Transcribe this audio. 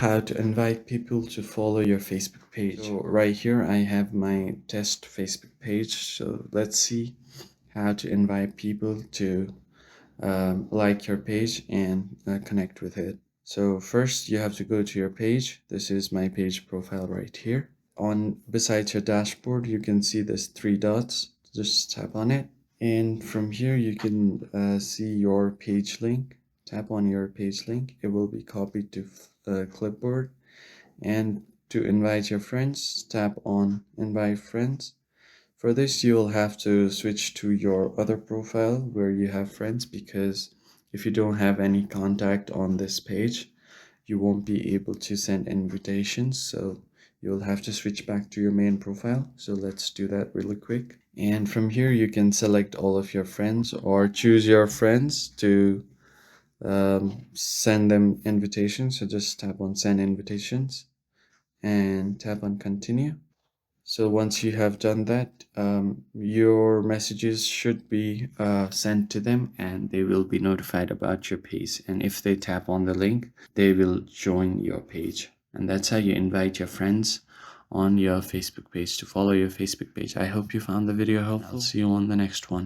how to invite people to follow your Facebook page. So right here I have my test Facebook page. So let's see how to invite people to like your page and connect with it. So first you have to go to your page. This is my page profile right here. On besides your dashboard, you can see there's three dots. Just tap on it. And from here you can see your page link. Tap on your page link. It will be copied to clipboard. And to invite your friends, tap on invite friends. For this, you will have to switch to your other profile where you have friends, because if you don't have any contact on this page, you won't be able to send invitations. So you'll have to switch back to your main profile. So let's do that really quick. And from here, you can select all of your friends or choose your friends to send them invitations. So just tap on send invitations and tap on continue. So once you have done that, your messages should be sent to them and they will be notified about your page. And if they tap on the link, they will join your page. And that's how you invite your friends on your Facebook page to follow your Facebook page. I hope you found the video helpful. I'll see you on the next one.